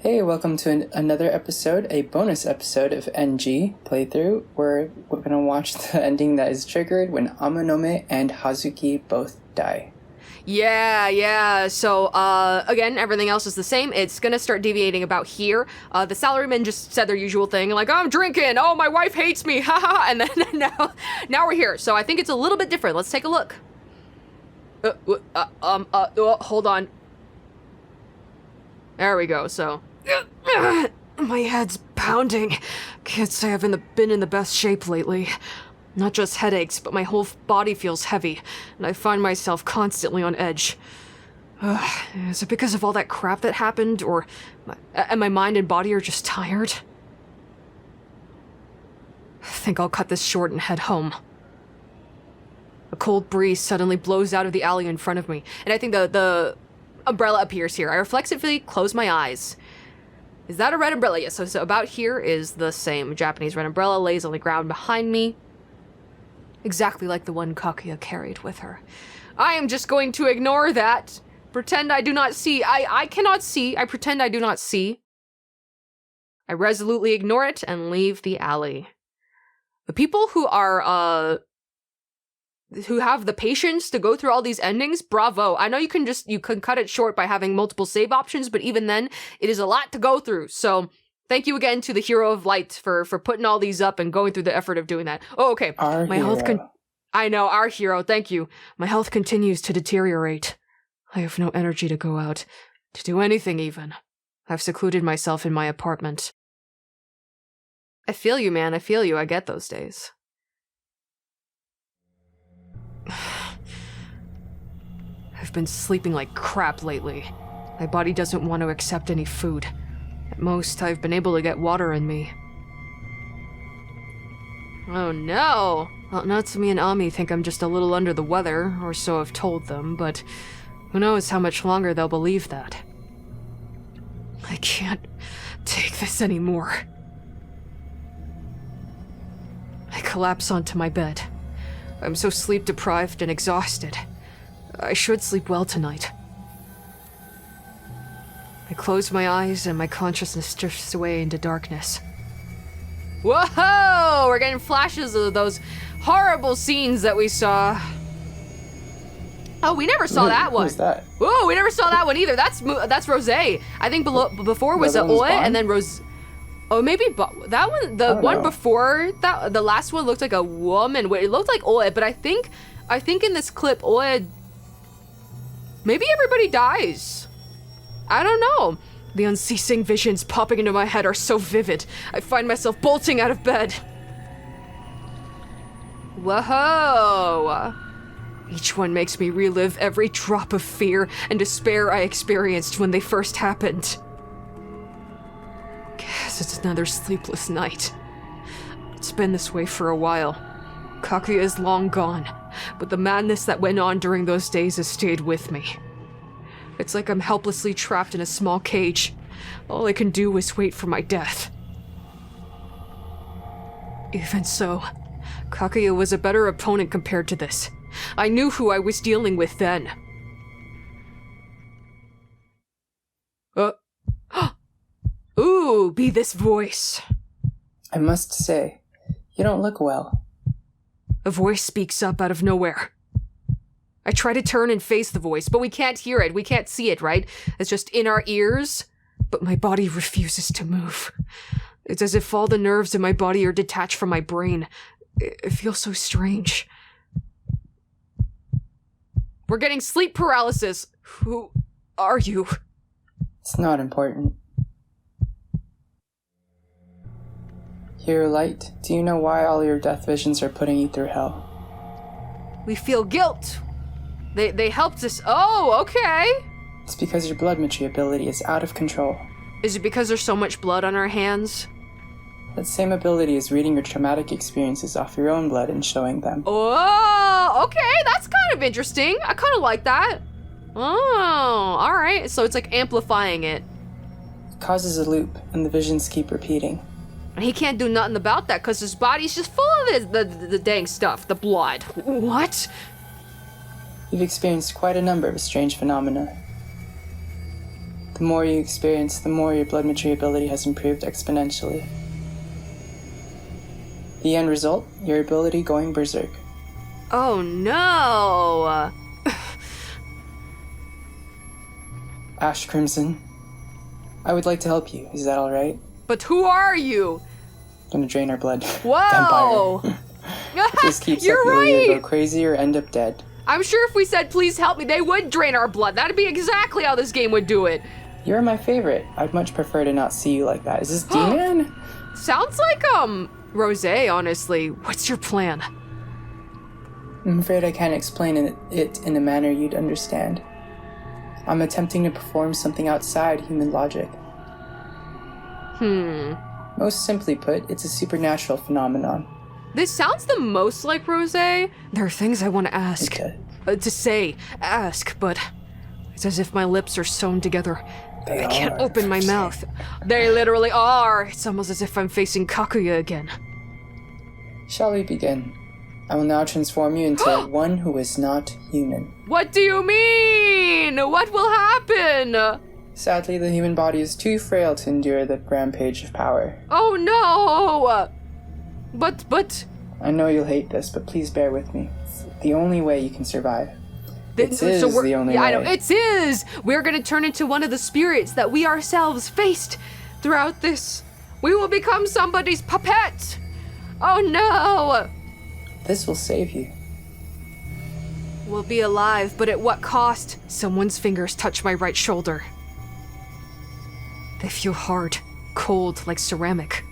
Hey, welcome to another episode, a bonus episode of NG playthrough, where we're going to watch the ending that is triggered when Amanome and Hazuki both die. Yeah. So, again, everything else is the same. It's gonna start deviating about here. The salarymen just said their usual thing, like, I'm drinking, oh, my wife hates me, haha, and then now we're here. So I think it's a little bit different. Let's take a look. Hold on. There we go, so. My head's pounding. Can't say I haven't been in the best shape lately. Not just headaches, but my whole body feels heavy, and I find myself constantly on edge. Is it because of all that crap that happened, or my mind and body are just tired? I think I'll cut this short and head home. A cold breeze suddenly blows out of the alley in front of me, and I think the umbrella appears here. I reflexively close my eyes. Is that a red umbrella? Yes, so about here is the same Japanese red umbrella, lays on the ground behind me. Exactly like the one Kakuya carried with her. I am just going to ignore that. Pretend I do not see. I cannot see. I pretend I do not see. I resolutely ignore it and leave the alley. The people who are, who have the patience to go through all these endings, bravo. I know you can cut it short by having multiple save options, but even then, it is a lot to go through. So, thank you again to the Hero of Light for putting all these up and going through the effort of doing that. Oh, okay. My hero. I know, our hero, thank you. My health continues to deteriorate. I have no energy to go out, to do anything even. I've secluded myself in my apartment. I feel you, man, I feel you. I get those days. I've been sleeping like crap lately. My body doesn't want to accept any food. At most, I've been able to get water in me. Oh no! Well, Natsumi and Ami think I'm just a little under the weather, or so I've told them, but who knows how much longer they'll believe that. I can't take this anymore. I collapse onto my bed. I'm so sleep-deprived and exhausted. I should sleep well tonight. I close my eyes and my consciousness drifts away into darkness. Whoa! We're getting flashes of those horrible scenes that we saw. Oh, we never saw that one. Who's that? Whoa, we never saw that one either. That's Rosé. I think before was Oe, and then Rose. Oh, maybe that one. The one before that, the last one looked like a woman. Wait, it looked like Oe, but I think in this clip, Oe. Maybe everybody dies. I don't know. The unceasing visions popping into my head are so vivid, I find myself bolting out of bed. Whoa! Each one makes me relive every drop of fear and despair I experienced when they first happened. Guess it's another sleepless night. It's been this way for a while. Kakuya is long gone, but the madness that went on during those days has stayed with me. It's like I'm helplessly trapped in a small cage. All I can do is wait for my death. Even so, Kakuya was a better opponent compared to this. I knew who I was dealing with then. Ooh, be this voice. I must say, you don't look well. A voice speaks up out of nowhere. I try to turn and face the voice, but we can't hear it. We can't see it, right? It's just in our ears. But my body refuses to move. It's as if all the nerves in my body are detached from my brain. It feels so strange. We're getting sleep paralysis. Who are you? It's not important. Hero Light, do you know why all your death visions are putting you through hell? We feel guilt. They helped us. Oh, okay. It's because your blood machi ability is out of control. Is it because there's so much blood on our hands? That same ability is reading your traumatic experiences off your own blood and showing them. Oh, okay. That's kind of interesting. I kind of like that. Oh, all right. So it's like amplifying it. It causes a loop, and the visions keep repeating. And he can't do nothing about that because his body's just full of the dang stuff, the blood. What? You've experienced quite a number of strange phenomena. The more you experience, the more your blood mastery ability has improved exponentially. The end result, your ability going berserk. Oh no! Ash Crimson, I would like to help you. Is that alright? But who are you? Gonna drain our blood. Whoa! Vampire. This keeps You're up, you'll either right! go crazy or end up dead. I'm sure if we said, please help me, they would drain our blood. That'd be exactly how this game would do it. You're my favorite. I'd much prefer to not see you like that. Is this D-Man? Sounds like, Rosé, honestly. What's your plan? I'm afraid I can't explain it in a manner you'd understand. I'm attempting to perform something outside human logic. Most simply put, it's a supernatural phenomenon. This sounds the most like Rosé. There are things I want to ask. Ask, but it's as if my lips are sewn together. I can't open my mouth. They literally are. It's almost as if I'm facing Kakuya again. Shall we begin? I will now transform you into one who is not human. What do you mean? What will happen? Sadly, the human body is too frail to endure the rampage of power. Oh no! But... I know you'll hate this, but please bear with me. It's the only way you can survive. The only way. I know, it is! We're gonna turn into one of the spirits that we ourselves faced throughout this. We will become somebody's puppet! Oh no! This will save you. We'll be alive, but at what cost? Someone's fingers touch my right shoulder. They feel hard, cold, like ceramic.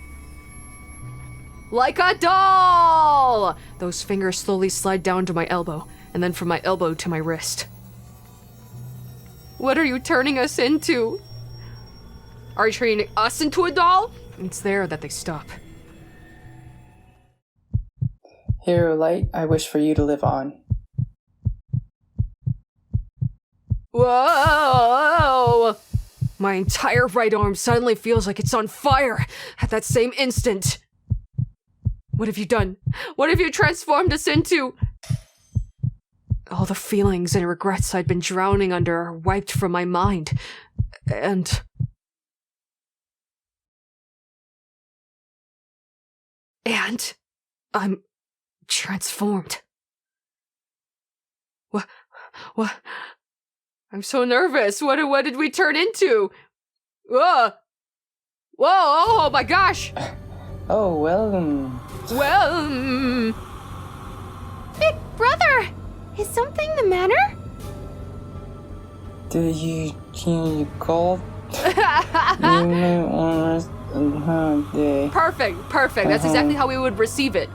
Like a doll! Those fingers slowly slide down to my elbow, and then from my elbow to my wrist. What are you turning us into? Are you turning us into a doll? It's there that they stop. Hero Light, I wish for you to live on. Whoa! My entire right arm suddenly feels like it's on fire at that same instant. What have you done? What have you transformed us into? All the feelings and regrets I'd been drowning under are wiped from my mind. And I'm transformed. What? I'm so nervous. What did we turn into? Whoa! Oh my gosh! Oh, well, Big brother! Is something the matter? do you call? Perfect. That's exactly how we would receive it.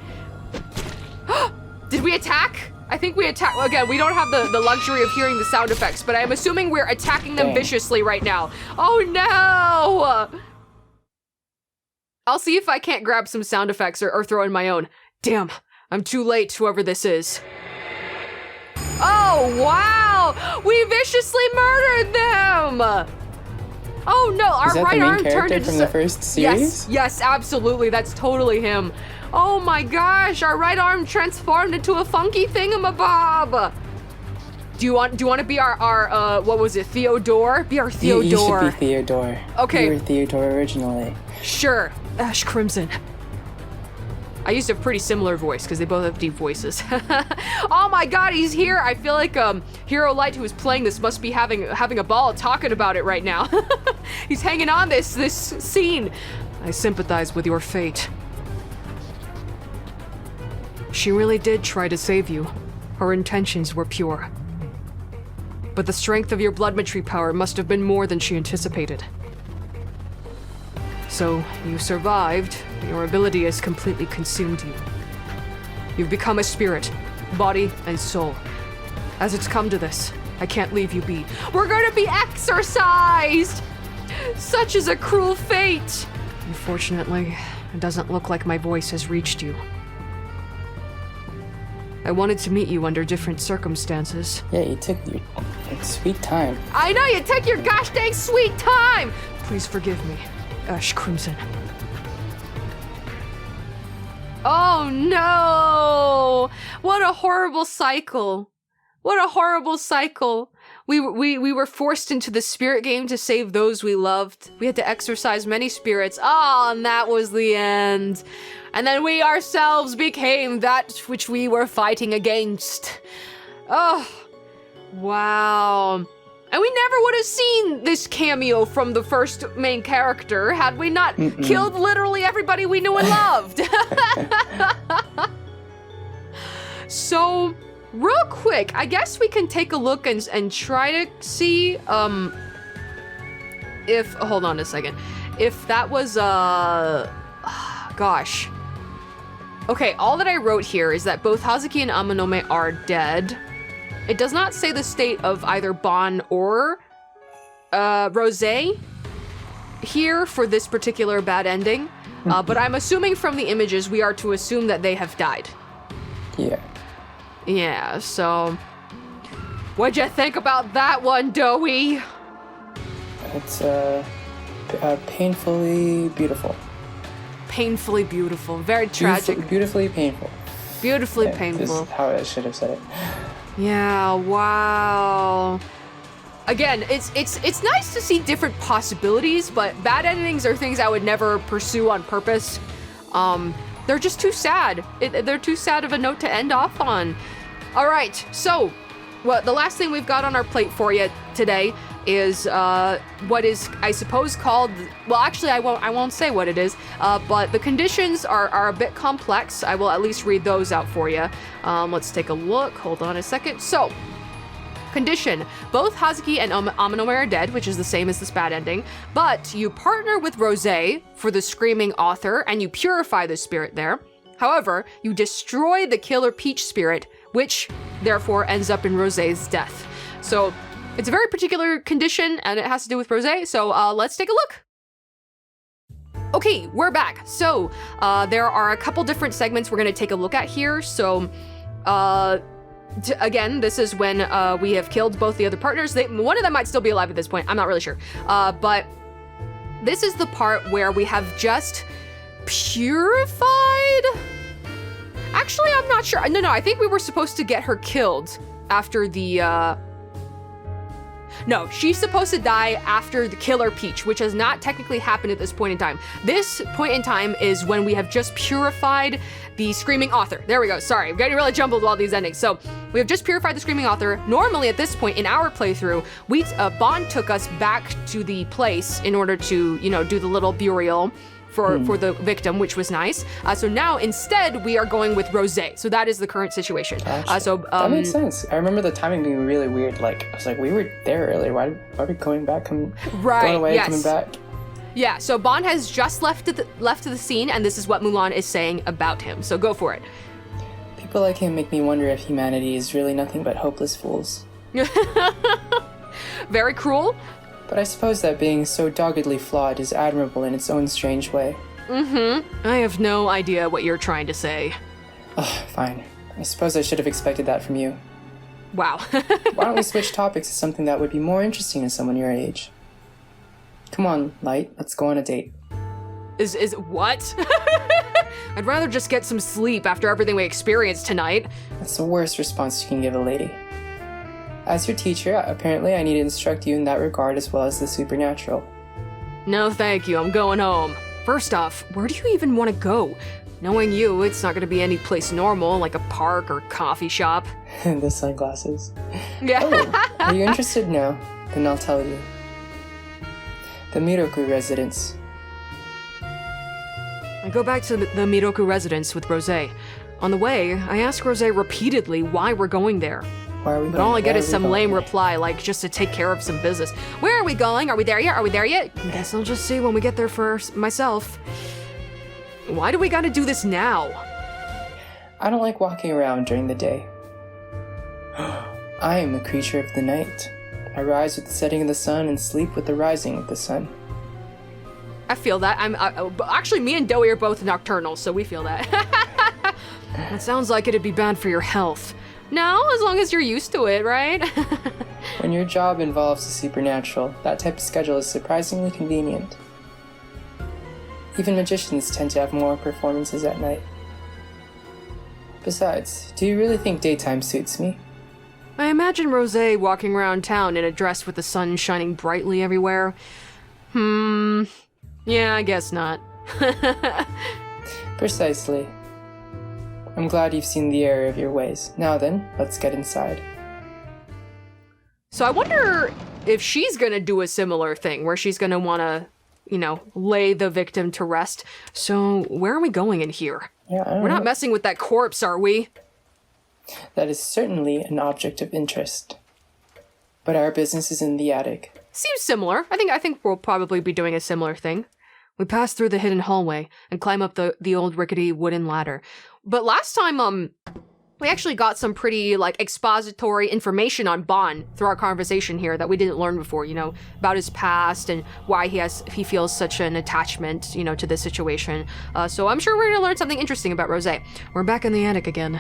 Did we attack? I think we attack. Again, we don't have the luxury of hearing the sound effects, but I'm assuming we're attacking them viciously right now. Oh no! I'll see if I can't grab some sound effects or throw in my own. Damn, I'm too late, whoever this is. Oh, wow! We viciously murdered them! Oh no, our right arm turned into... from the first series? Yes, absolutely, that's totally him. Oh my gosh, our right arm transformed into a funky thingamabob! Do you want to be our what was it, Theodore? Be our Theodore. You should be Theodore. Okay. You were Theodore originally. Sure, Ash Crimson. I used a pretty similar voice because they both have deep voices. Oh my god, he's here! I feel like Hero Light, who is playing this, must be having a ball talking about it right now. He's hanging on this scene. I sympathize with your fate. She really did try to save you. Her intentions were pure. But the strength of your bloodmetry power must have been more than she anticipated. So, you survived, but your ability has completely consumed you. You've become a spirit, body and soul. As it's come to this, I can't leave you be. We're gonna be exorcised! Such is a cruel fate! Unfortunately, it doesn't look like my voice has reached you. I wanted to meet you under different circumstances. Yeah, you took your sweet time. I know, you took your gosh dang sweet time! Please forgive me, Ash Crimson. Oh no! What a horrible cycle. What a horrible cycle. We were forced into the spirit game to save those we loved. We had to exorcise many spirits. Ah, and that was the end. And then we ourselves became that which we were fighting against. Oh, wow. And we never would have seen this cameo from the first main character had we not killed literally everybody we knew and loved. So, real quick, I guess we can take a look and try to see, if, hold on a second, if that was, gosh. Okay, all that I wrote here is that both Hazuki and Amanome are dead. It does not say the state of either Bon or, Rosé here for this particular bad ending, but I'm assuming from the images we are to assume that they have died. Yeah. Yeah, so what'd you think about that one, Doughy? It's painfully beautiful. Painfully beautiful, very tragic. Beautifully painful. Beautifully Yeah, painful. This is how I should have said it. Yeah, wow. Again, it's nice to see different possibilities, but bad endings are things I would never pursue on purpose. They're just too sad. They're too sad of a note to end off on. All right, so the last thing we've got on our plate for you today is what is, I suppose, called, well, actually, I won't say what it is, but the conditions are a bit complex. I will at least read those out for you. Let's take a look. Hold on a second. So, condition. Both Hazuki and Amanome are dead, which is the same as this bad ending, but you partner with Rosé for the screaming author, and you purify the spirit there. However, you destroy the killer peach spirit, which therefore ends up in Rosé's death. So, it's a very particular condition, and it has to do with Rosé, so let's take a look. Okay, we're back. So, there are a couple different segments we're going to take a look at here. So, again, this is when we have killed both the other partners. One of them might still be alive at this point. I'm not really sure. But this is the part where we have just purified? Actually, I'm not sure. No, I think we were supposed to get her killed after the... No, she's supposed to die after the killer peach, which has not technically happened at this point in time. This point in time is when we have just purified the screaming author. There we go. Sorry, I'm getting really jumbled with all these endings. So we have just purified the screaming author. Normally at this point in our playthrough, Bond took us back to the place in order to, do the little burial for the victim, which was nice. So now instead we are going with Rosé. So that is the current situation. Gotcha. That makes sense. I remember the timing being really weird. Like I was like, we were there earlier. Why are we going back? Going away, yes. Coming back. Yeah. So Bond has just left the scene, and this is what Mulan is saying about him. So go for it. People like him make me wonder if humanity is really nothing but hopeless fools. Very cruel. But I suppose that being so doggedly flawed is admirable in its own strange way. I have no idea what you're trying to say. Ugh, fine. I suppose I should have expected that from you. Wow. Why don't we switch topics to something that would be more interesting to someone your age? Come on, Light, let's go on a date. Is what? I'd rather just get some sleep after everything we experienced tonight. That's the worst response you can give a lady. As your teacher, apparently I need to instruct you in that regard as well as the supernatural. No, thank you. I'm going home. First off, where do you even want to go? Knowing you, it's not going to be any place normal, like a park or coffee shop. The sunglasses. Yeah. Oh, are you interested now? Then I'll tell you. The Miroku residence. I go back to the Miroku residence with Rosé. On the way, I ask Rosé repeatedly why we're going there. But all I get is some lame reply, like just to take care of some business. Where are we going? Are we there yet? Are we there yet? Guess I'll just see when we get there for myself. Why do we gotta do this now? I don't like walking around during the day. I am a creature of the night. I rise with the setting of the sun and sleep with the rising of the sun. I feel that. Actually, me and Doughy are both nocturnal, so we feel that. It sounds like it'd be bad for your health. No, as long as you're used to it, right? When your job involves the supernatural, that type of schedule is surprisingly convenient. Even magicians tend to have more performances at night. Besides, do you really think daytime suits me? I imagine Rosé walking around town in a dress with the sun shining brightly everywhere. Yeah, I guess not. Precisely. I'm glad you've seen the error of your ways. Now then, let's get inside. So I wonder if she's gonna do a similar thing, where she's gonna wanna, lay the victim to rest. So where are we going in here? Yeah, I don't We're not know. messing with that corpse, are we? That is certainly an object of interest. But our business is in the attic. Seems similar. I think we'll probably be doing a similar thing. We pass through the hidden hallway and climb up the old rickety wooden ladder. But last time, we actually got some pretty, expository information on Bon through our conversation here that we didn't learn before, about his past and why he feels such an attachment, to this situation. So I'm sure we're gonna learn something interesting about Rosé. We're back in the attic again.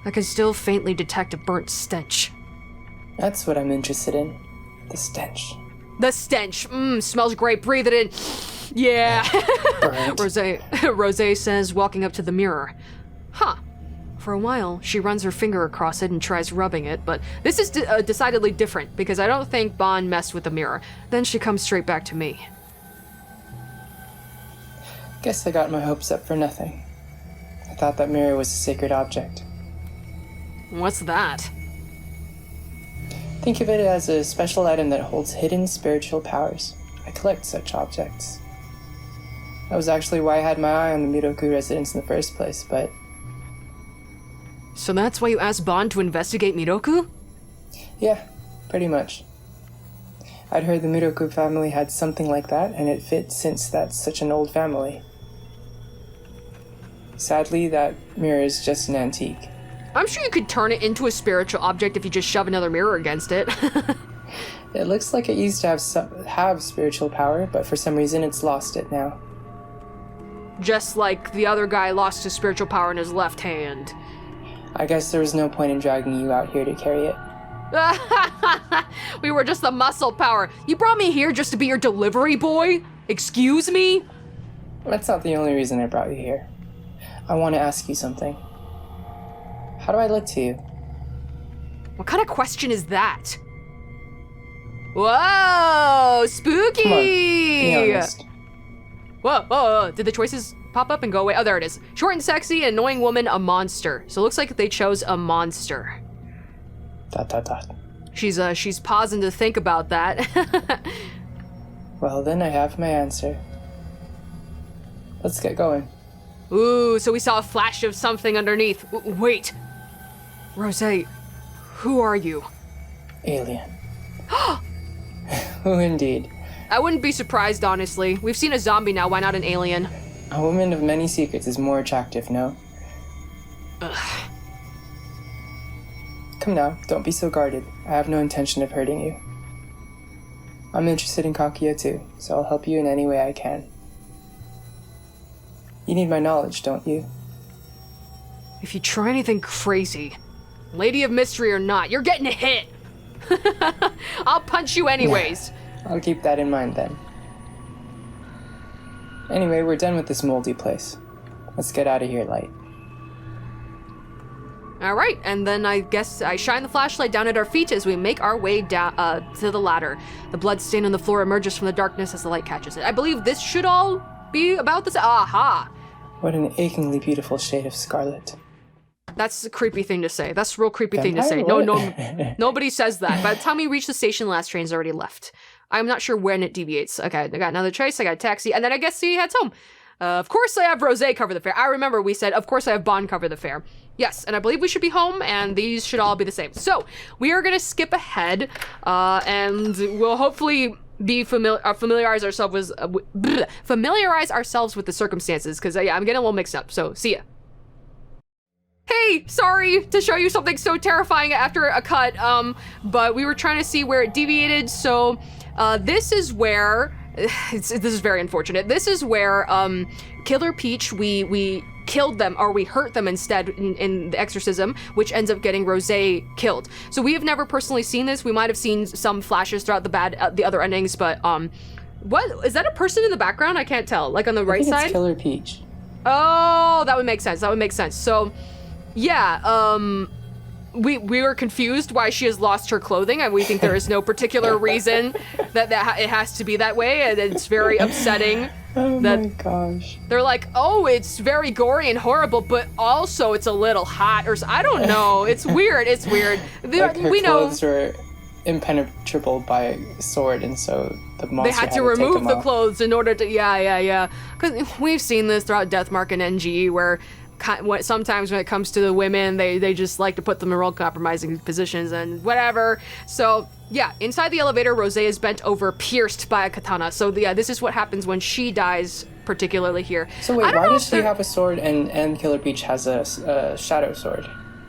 I can still faintly detect a burnt stench. That's what I'm interested in. The stench. The stench. Smells great. Breathe it in. Yeah. Burnt. Rosé says, walking up to the mirror. Huh. For a while, she runs her finger across it and tries rubbing it, but this is decidedly different because I don't think Bon messed with the mirror. Then she comes straight back to me. Guess I got my hopes up for nothing. I thought that mirror was a sacred object. What's that? Think of it as a special item that holds hidden spiritual powers. I collect such objects. That was actually why I had my eye on the Miroku residence in the first place, but... So that's why you asked Bon to investigate Miroku? yeah, pretty much. I'd heard the Miroku family had something like that, and it fit since that's such an old family. Sadly, that mirror is just an antique. I'm sure you could turn it into a spiritual object if you just shove another mirror against it. It looks like it used to have spiritual power, but for some reason it's lost it now. Just like the other guy lost his spiritual power in his left hand. I guess there was no point in dragging you out here to carry it. We were just the muscle power. You brought me here just to be your delivery boy? Excuse me? That's not the only reason I brought you here. I want to ask you something. How do I look to you? What kind of question is that? Whoa, spooky! Come on, be honest. Whoa. Did the choices pop up and go away? Oh, there it is. Short and sexy, annoying woman, a monster. So it looks like they chose a monster. ... She's pausing to think about that. Well, then I have my answer. Let's get going. Ooh, so we saw a flash of something underneath. Wait. Rosé, who are you? Alien. Who indeed? I wouldn't be surprised, honestly. We've seen a zombie now, why not an alien? A woman of many secrets is more attractive, no? Ugh. Come now, don't be so guarded. I have no intention of hurting you. I'm interested in Kakuya too, so I'll help you in any way I can. You need my knowledge, don't you? If you try anything crazy, Lady of Mystery or not, you're getting hit! I'll punch you anyways. I'll keep that in mind then. Anyway, we're done with this moldy place. Let's get out of here, Light. Alright, and then I guess I shine the flashlight down at our feet as we make our way down to the ladder. The blood stain on the floor emerges from the darkness as the light catches it. I believe this should all be about this. Aha! What an achingly beautiful shade of scarlet. That's a creepy thing to say. That's a real creepy thing to say. Vampire? No, What? nobody says that. By the time we reach the station, the last train's already left. I'm not sure when it deviates. Okay, I got another trace, I got a taxi, and then I guess he heads home. Of course I have Rosé cover the fare. I remember we said, of course I have Bon cover the fare. Yes, and I believe we should be home, and these should all be the same. So, we are gonna skip ahead, and we'll hopefully be familiarize ourselves with the circumstances, because yeah, I'm getting a little mixed up, so see ya. Hey, sorry to show you something so terrifying after a cut, but we were trying to see where it deviated, so this is where, this is very unfortunate, this is where Killer Peach, we killed them, or we hurt them instead in the exorcism, which ends up getting Rosé killed. So we have never personally seen this. We might have seen some flashes throughout the other endings, but what, is that a person in the background? I can't tell, like on the right I think side? it's Killer Peach. Oh, that would make sense, so, yeah, we were confused why she has lost her clothing, and we think there is no particular reason that it has to be that way, and it's very upsetting. Oh my gosh. They're like, oh, it's very gory and horrible, but also it's a little hot, or I don't know. It's weird. It's weird. Like her clothes were impenetrable by a sword, and so the monster they had to remove take them the off. clothes in order to. Yeah. Because we've seen this throughout Deathmark and NG, where sometimes when it comes to the women, they just like to put them in role compromising positions and whatever. So yeah, inside the elevator, Rosé is bent over, pierced by a katana. So yeah, this is what happens when she dies, particularly here. So wait, why does she have a sword and Killer Beach has a shadow sword?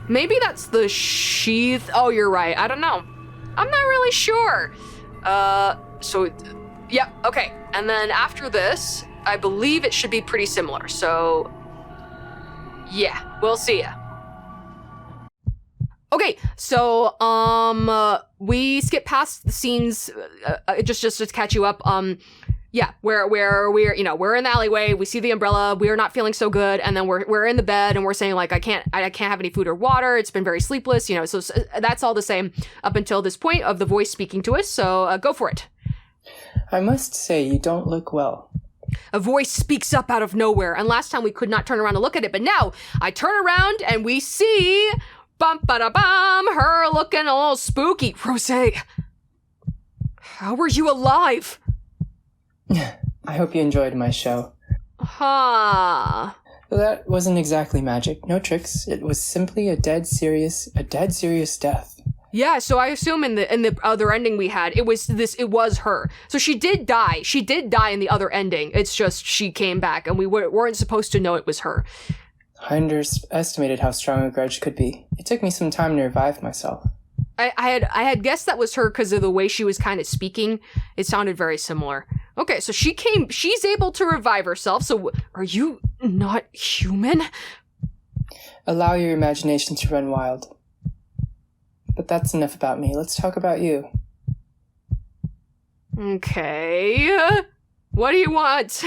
Maybe that's the sheath. Oh, you're right. I don't know. I'm not really sure. Yeah, okay. And then after this, I believe it should be pretty similar. So yeah, we'll see ya. Okay, so we skip past the scenes just to catch you up. Yeah, where we're we're in the alleyway, we see the umbrella, we are not feeling so good, and then we're in the bed and we're saying like I can't have any food or water. It's been very sleepless, so that's all the same up until this point of the voice speaking to us. So go for it. I must say, you don't look well. A voice speaks up out of nowhere, and last time we could not turn around to look at it, but now I turn around and we see bum-ba-da-bum, her looking a little spooky. Rosé, how are you alive? I hope you enjoyed my show. Huh. Well, that wasn't exactly magic. No tricks. It was simply a dead serious death. Yeah, so I assume in the other ending we had, it was her. So she did die. She did die in the other ending. It's just she came back, and we weren't supposed to know it was her. I underestimated how strong a grudge could be. It took me some time to revive myself. I had guessed that was her because of the way she was kind of speaking. It sounded very similar. Okay, so she's able to revive herself. So are you not human? Allow your imagination to run wild. But that's enough about me. Let's talk about you. Okay. What do you want?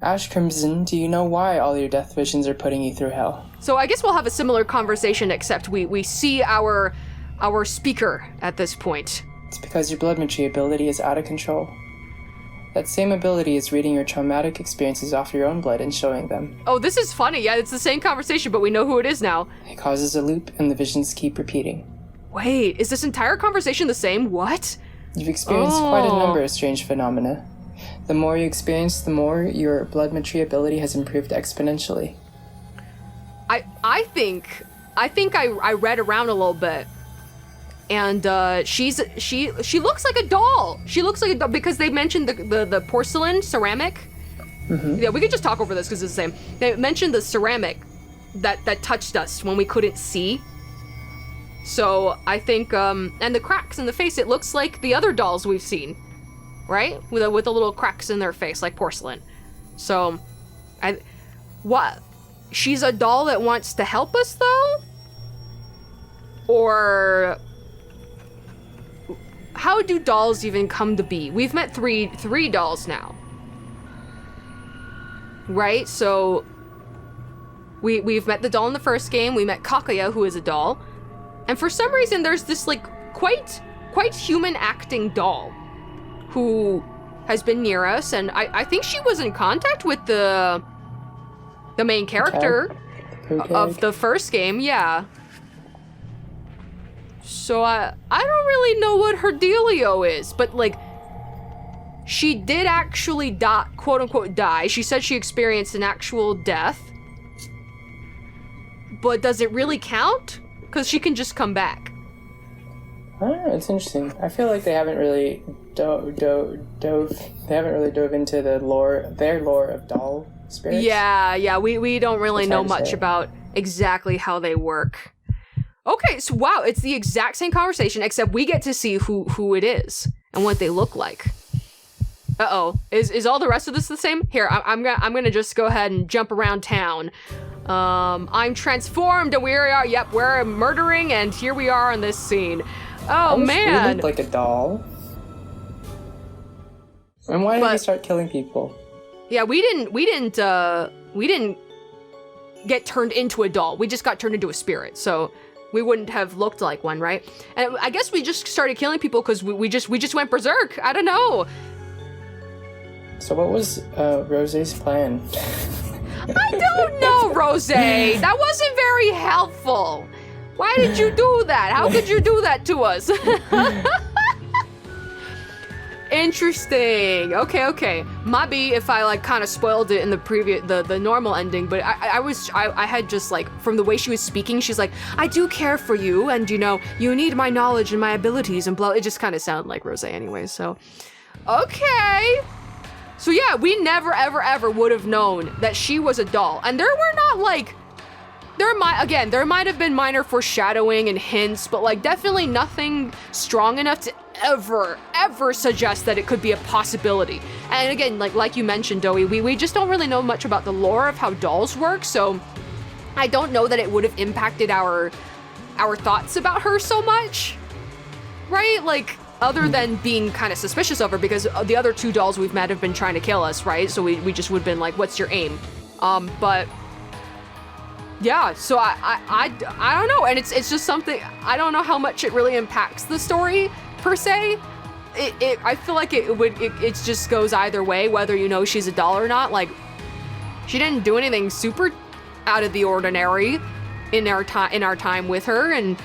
Ash Crimson, do you know why all your death visions are putting you through hell? So I guess we'll have a similar conversation, except we see our speaker at this point. It's because your bloodmetry ability is out of control. That same ability is reading your traumatic experiences off your own blood and showing them. Oh, this is funny. Yeah, it's the same conversation, but we know who it is now. It causes a loop, and the visions keep repeating. Wait, is this entire conversation the same? What? You've experienced quite a number of strange phenomena. The more you experience, the more your bloodmetry ability has improved exponentially. I think I read around a little bit, and she looks like a doll. She looks like a doll because they mentioned the porcelain ceramic. Mm-hmm. Yeah, we could just talk over this because it's the same. They mentioned the ceramic that touched us when we couldn't see. So I think and the cracks in the face, it looks like the other dolls we've seen, right? With the little cracks in their face like porcelain. So she's a doll that wants to help us though? Or how do dolls even come to be? We've met three dolls now. Right? So we've met the doll in the first game, we met Kakuya, who is a doll. And for some reason there's this like quite human acting doll who has been near us, and I think she was in contact with the main character of the first game, yeah. So I don't really know what her dealio is, but like she did actually die, quote unquote die. She said she experienced an actual death. But does it really count? Because she can just come back. It's interesting. I feel like they haven't really dove into their lore of doll spirits. Yeah, we don't really know much about exactly how they work. Okay, so wow, it's the exact same conversation, except we get to see who it is and what they look like. Uh-oh, is all the rest of this the same? Here, I'm gonna just go ahead and jump around town. I'm transformed and we're murdering, and here we are on this scene. Oh man! We looked like a doll. And why did we start killing people? Yeah, we didn't get turned into a doll. We just got turned into a spirit. So we wouldn't have looked like one, right? And I guess we just started killing people because we just went berserk. I don't know. So what was Rose's plan? I don't know, Rose. That wasn't very helpful. Why did you do that? How could you do that to us? Interesting. Okay. Might be if I like kind of spoiled it in the previous, the normal ending, but I had just like, from the way she was speaking, she's like, I do care for you, and you know, you need my knowledge and my abilities and blah. It just kind of sounded like Rose anyway, so. Okay. So yeah, we never ever would have known that she was a doll. And there were not like, there might have been minor foreshadowing and hints, but like definitely nothing strong enough to ever suggest that it could be a possibility. And again, like you mentioned, Doughy, we just don't really know much about the lore of how dolls work, so I don't know that it would have impacted our thoughts about her so much, right? Like, other than being kind of suspicious of her, because the other two dolls we've met have been trying to kill us, right? So we just would have been like, what's your aim? But yeah, so I don't know, and it's just something, I don't know how much it really impacts the story per se. I feel like it just goes either way, whether you know she's a doll or not. Like, she didn't do anything super out of the ordinary in our time with her, and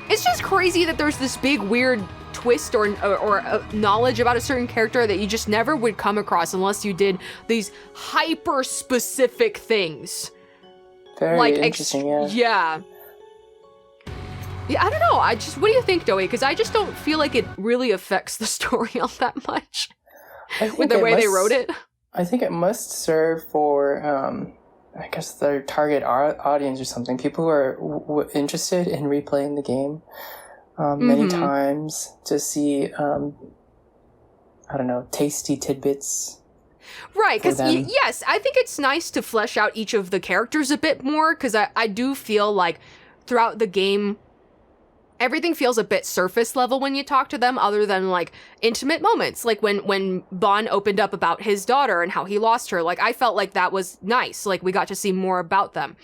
it's just crazy that there's this big weird twist or knowledge about a certain character that you just never would come across unless you did these hyper specific things. Very like interesting, yeah, I don't know. What do you think, Doughy? Because I just don't feel like it really affects the story all that much with the way they wrote it. I think it must serve for, I guess, their target audience or something. People who are interested in replaying the game many times to see, I don't know, tasty tidbits. Right, because yes, I think it's nice to flesh out each of the characters a bit more, because I do feel like throughout the game, everything feels a bit surface level when you talk to them, other than like intimate moments, like when Bon opened up about his daughter and how he lost her. Like, I felt like that was nice, like we got to see more about them.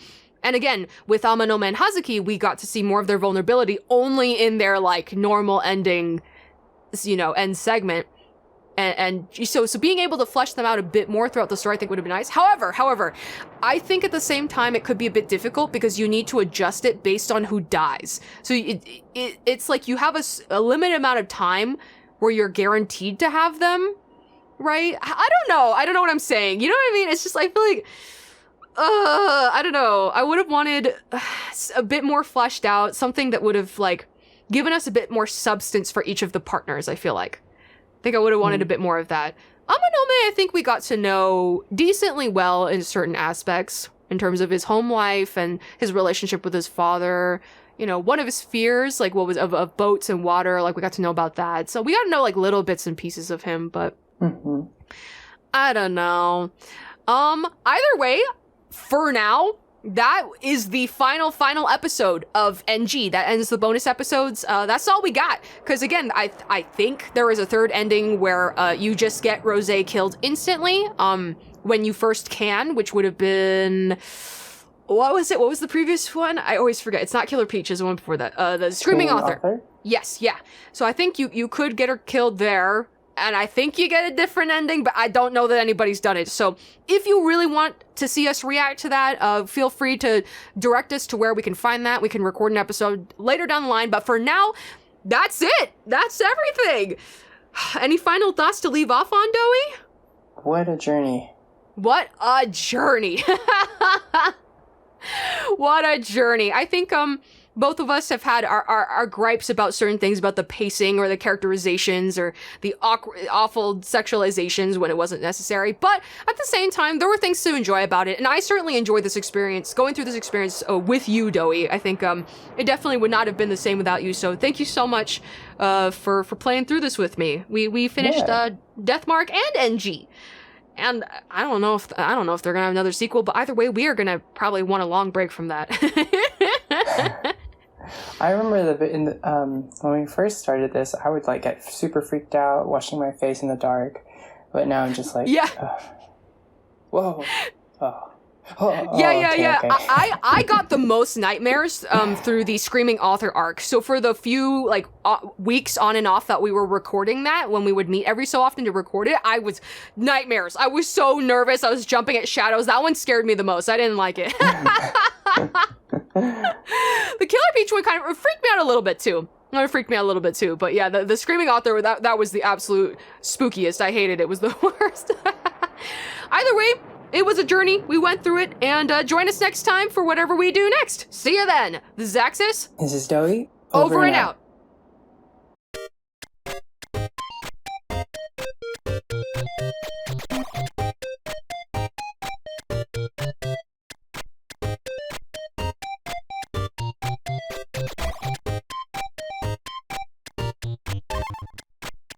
And again, with Amanome and Hazuki, we got to see more of their vulnerability only in their like normal ending, you know, end segment. And so being able to flesh them out a bit more throughout the story, I think would have been nice. However, I think at the same time it could be a bit difficult because you need to adjust it based on who dies. So it's like you have a limited amount of time where you're guaranteed to have them, right? I don't know what I'm saying. You know what I mean? It's just, I feel like, I don't know. I would have wanted a bit more fleshed out, something that would have like given us a bit more substance for each of the partners, I feel like. I think I would have wanted a bit more of that. Amanome, I think we got to know decently well in certain aspects, in terms of his home life and his relationship with his father. You know, one of his fears, like what was of boats and water, like we got to know about that. So we got to know like little bits and pieces of him, but I don't know. Either way, for now, that is the final episode of NG. That ends the bonus episodes. That's all we got. Because again, I think there is a third ending where you just get Rose killed instantly when you first can, which would have been... What was it? What was the previous one? I always forget. It's not Killer Peach, it's the one before that. The Screaming Author. Yes, yeah. So I think you could get her killed there. And I think you get a different ending, but I don't know that anybody's done it. So if you really want to see us react to that, feel free to direct us to where we can find that. We can record an episode later down the line. But for now, that's it. That's everything. Any final thoughts to leave off on, Doughy? What a journey. What a journey. What a journey. I think both of us have had our gripes about certain things, about the pacing or the characterizations or the awful sexualizations when it wasn't necessary. But at the same time, there were things to enjoy about it. And I certainly enjoyed this experience, going through this experience with you, Doughy. I think it definitely would not have been the same without you. So thank you so much for playing through this with me. We finished Deathmark and NG. And I don't know if they're gonna have another sequel, but either way, we are gonna probably want a long break from that. I remember when we first started this, I would like get super freaked out, washing my face in the dark. But now I'm just like, whoa, oh. Yeah. Okay. I got the most nightmares through the Screaming Author arc. So for the few weeks on and off that we were recording that, when we would meet every so often to record it, I was nightmares. I was so nervous. I was jumping at shadows. That one scared me the most. I didn't like it. The Killer Beach one kind of freaked me out a little bit too. But yeah, the Screaming Author, that was the absolute spookiest. I hated it. It was the worst. Either way, it was a journey. We went through it, and join us next time for whatever we do next. See you then. This is Axus. This is Doughy. Over and out.